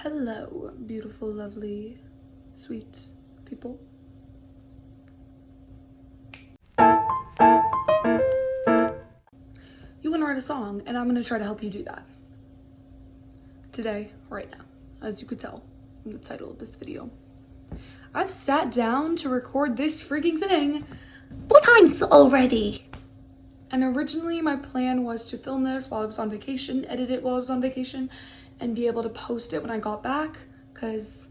Hello, beautiful, lovely, sweet people. You want to write a song, and I'm going to try to help you do that. Today, right now, as you could tell from the title of this video. I've sat down to record this freaking thing 4 times already. And originally my plan was to film this while I was on vacation, edit it while I was on vacation, and be able to post it when I got back, because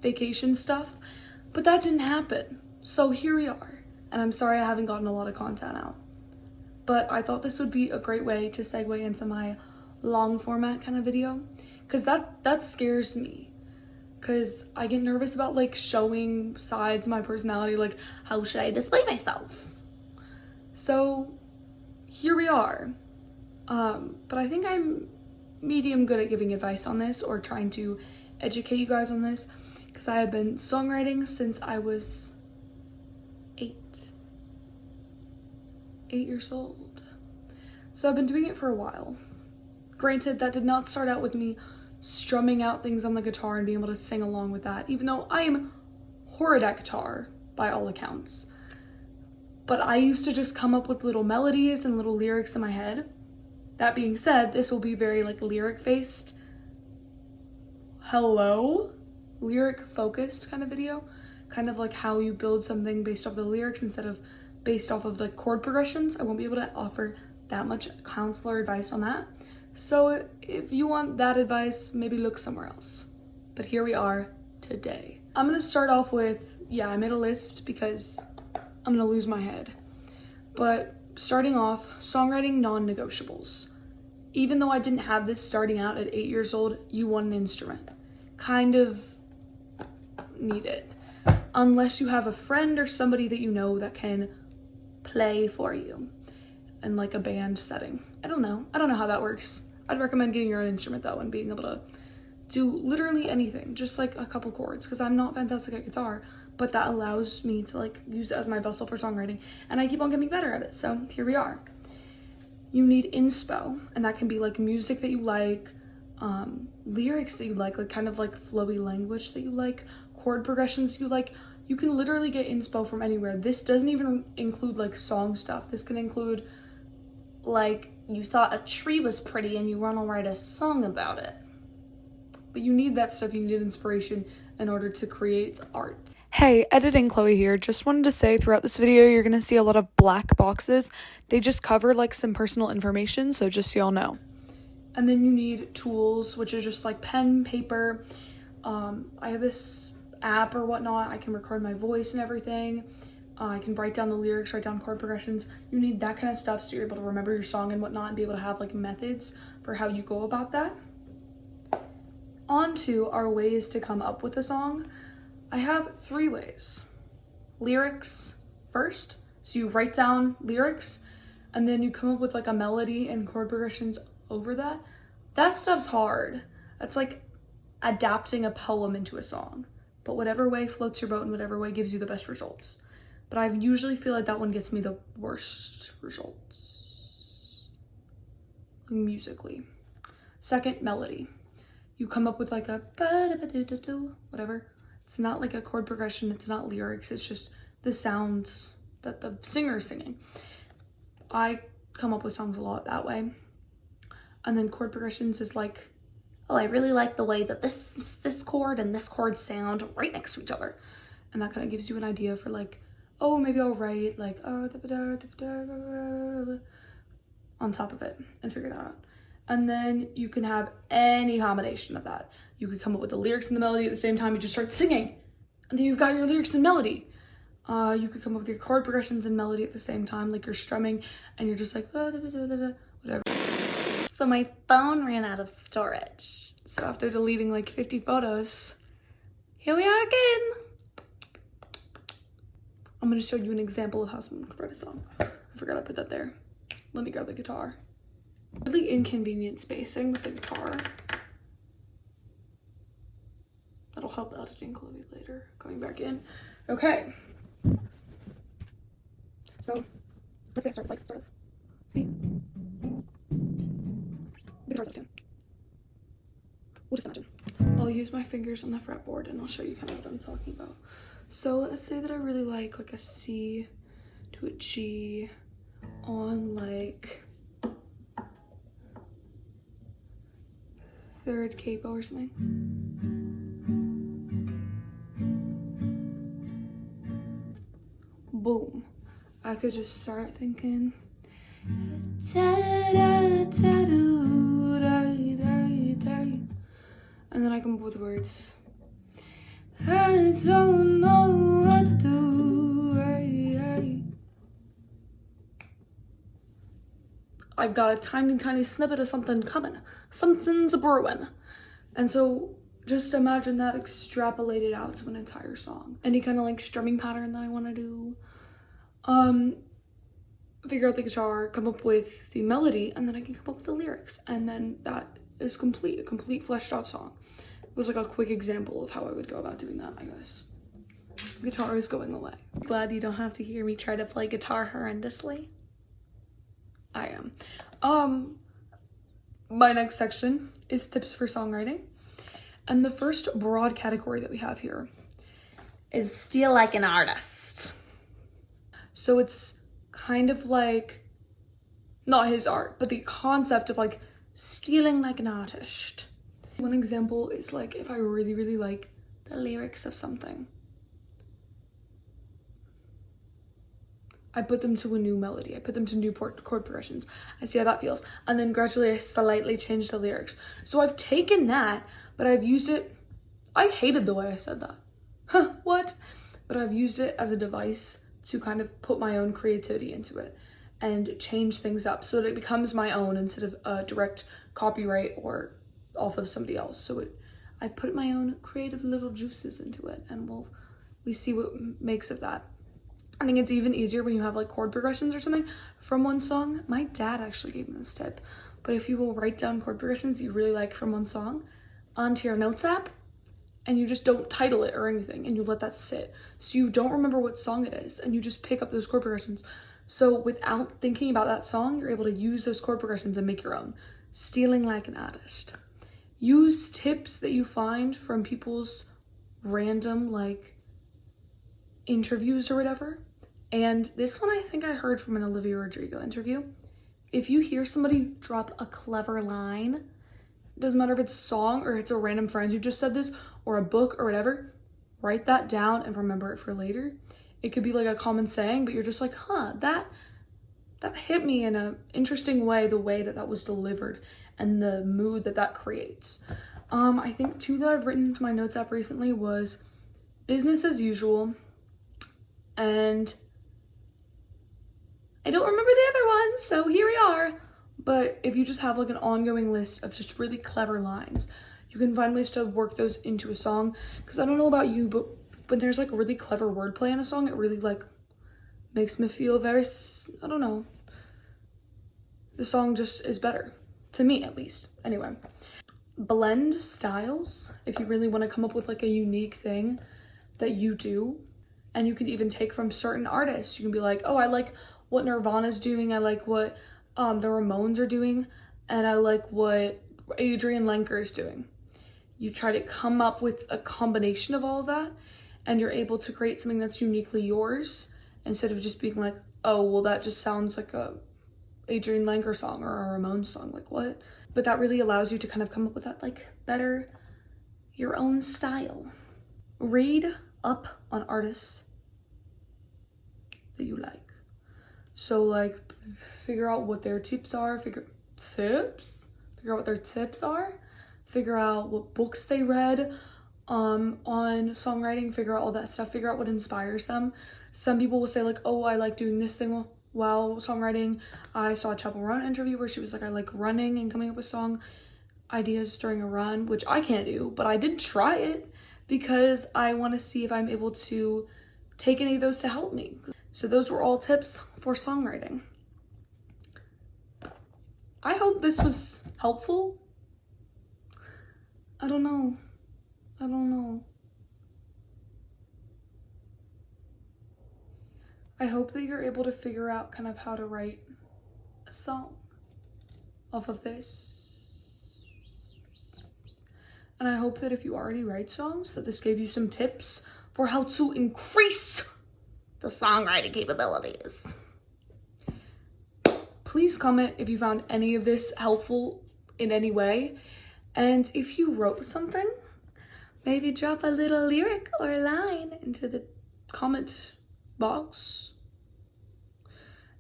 vacation stuff. But that didn't happen. So here we are. And I'm sorry I haven't gotten a lot of content out. But I thought this would be a great way to segue into my long format kind of video. Because that scares me. Because I get nervous about like showing sides of my personality, like how should I display myself? So here we are. But I think I'm medium good at giving advice on this or trying to educate you guys on this, because I have been songwriting since I was 8 years old. So I've been doing it for a while. Granted, that did not start out with me strumming out things on the guitar and being able to sing along with that, even though I am horrid at guitar by all accounts. But I used to just come up with little melodies and little lyrics in my head. That being said, this will be very like lyric based, lyric focused kind of video. Kind of like how you build something based off the lyrics instead of based off of the chord progressions. I won't be able to offer that much counselor advice on that. So if you want that advice, maybe look somewhere else. But here we are today. I'm gonna start off with, I made a list because I'm gonna lose my head. But starting off, songwriting non-negotiables. Even though I didn't have this starting out at 8 years old, you want an instrument. Kind of need it. Unless you have a friend or somebody that you know that can play for you in like a band setting. I don't know how that works. I'd recommend getting your own instrument though and being able to do literally anything, just like a couple chords, because I'm not fantastic at guitar, but that allows me to like use it as my vessel for songwriting, and I keep on getting better at it. So here we are. You need inspo, and that can be like music that you like, lyrics that you like kind of like flowy language that you like, chord progressions you like. You can literally get inspo from anywhere. This doesn't even include like song stuff. This can include like you thought a tree was pretty and you want to write a song about it. But you need that stuff. You need inspiration in order to create art. Hey, editing Chloe here. Just wanted to say throughout this video, you're going to see a lot of black boxes. They just cover like some personal information, so just so y'all know. And then you need tools, which is just like pen, paper. I have this app or whatnot. I can record my voice and everything. I can write down the lyrics, write down chord progressions. You need that kind of stuff so you're able to remember your song and whatnot and be able to have like methods for how you go about that. On to our ways to come up with a song. I have 3 ways. Lyrics first. So you write down lyrics and then you come up with like a melody and chord progressions over that. That stuff's hard. That's like adapting a poem into a song. But whatever way floats your boat and whatever way gives you the best results. But I usually feel like that one gets me the worst results musically. Second, melody. You come up with like a whatever. It's not like a chord progression, it's not lyrics, it's just the sounds that the singer is singing. I come up with songs a lot that way. And then chord progressions is like, oh, I really like the way that this chord and this chord sound right next to each other. And that kind of gives you an idea for like, oh, maybe I'll write like on top of it and figure that out. And then you can have any combination of that. You could come up with the lyrics and the melody at the same time. You just start singing, and then you've got your lyrics and melody. You could come up with your chord progressions and melody at the same time, like you're strumming, and you're just like whatever. So my phone ran out of storage. So after deleting like 50 photos, here we are again. I'm gonna show you an example of how someone could write a song. I forgot I put that there. Let me grab the guitar. Really inconvenient spacing with the guitar. That'll help editing Chloe later, coming back in. Okay. So, let's say I start like sort of C. The guitar's out of tune. We'll just imagine. Oh, I'll use my fingers on the fretboard and I'll show you kind of what I'm talking about. So let's say that I really like a C to a G on like third capo or something. Boom. I could just start thinking and then I come up with words. I don't know what to do. I've got a tiny snippet of something coming. Something's a brewing. And so just imagine that extrapolated out to an entire song. Any kind of like strumming pattern that I want to do. Figure out the guitar, come up with the melody, and then I can come up with the lyrics. And then that is a complete fleshed out song. It was like a quick example of how I would go about doing that, I guess. Guitar is going away. Glad you don't have to hear me try to play guitar horrendously. I am. My next section is tips for songwriting. And the first broad category that we have here is steal like an artist. So it's kind of like, not his art, but the concept of like stealing like an artist. One example is like if I really like the lyrics of something, I put them to a new melody. I put them to new chord progressions. I see how that feels. And then gradually I slightly change the lyrics. So I've taken that, but I've used it. I hated the way I said that. Huh, what? But I've used it as a device to kind of put my own creativity into it and change things up so that it becomes my own instead of a direct copyright or off of somebody else. So I put my own creative little juices into it, and we see what makes of that. I think it's even easier when you have like chord progressions or something from one song. My dad actually gave me this tip, but if you will write down chord progressions you really like from one song onto your notes app, and you just don't title it or anything, and you let that sit, so you don't remember what song it is, and you just pick up those chord progressions. So without thinking about that song, you're able to use those chord progressions and make your own. Stealing like an artist. Use tips that you find from people's random like interviews or whatever. And this one I think I heard from an Olivia Rodrigo interview. If you hear somebody drop a clever line, doesn't matter if it's a song or it's a random friend who just said this or a book or whatever, write that down and remember it for later. It could be like a common saying, but you're just like, huh, that hit me in an interesting way, the way that was delivered and the mood that creates. I think two that I've written to my notes app recently was business as usual, and I don't remember the other one, so here we are. But if you just have like an ongoing list of just really clever lines, you can find ways to work those into a song. Because I don't know about you, but when there's like really clever wordplay in a song, it really like makes me feel very, I don't know, the song just is better, to me at least. Anyway, blend styles if you really want to come up with like a unique thing that you do. And you can even take from certain artists. You can be like, oh, I like what Nirvana's doing, I like what the Ramones are doing, and I like what Adrian Lenker is doing. You try to come up with a combination of all of that, and you're able to create something that's uniquely yours, instead of just being like, oh, well, that just sounds like a Adrian Lenker song or a Ramones song, like what? But that really allows you to kind of come up with that like better, your own style. Read up on artists that you like. So like figure out what their tips are, figure out what their tips are, figure out what books they read on songwriting, figure out all that stuff, figure out what inspires them. Some people will say like, oh, I like doing this thing while songwriting. I saw a Chapel Run interview where she was like, I like running and coming up with song ideas during a run, which I can't do, but I did try it because I want to see if I'm able to take any of those to help me. So those were all tips for songwriting. I hope this was helpful. I don't know. I hope that you're able to figure out kind of how to write a song off of this. And I hope that if you already write songs, that this gave you some tips for how to increase the songwriting capabilities. Please comment if you found any of this helpful in any way. And if you wrote something, maybe drop a little lyric or a line into the comment box.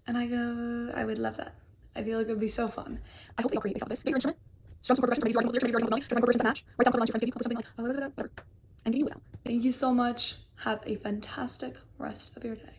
And I would love that. I feel like it would be so fun. I hope they all create based off this. Get your instrument, strum some chord progressions, maybe if you already know lyrics, maybe if you already know the melody, try to find chords that match, write down the lines your friends give you, put something like, whatever, and get you out. Thank you so much. Have a fantastic rest of your day.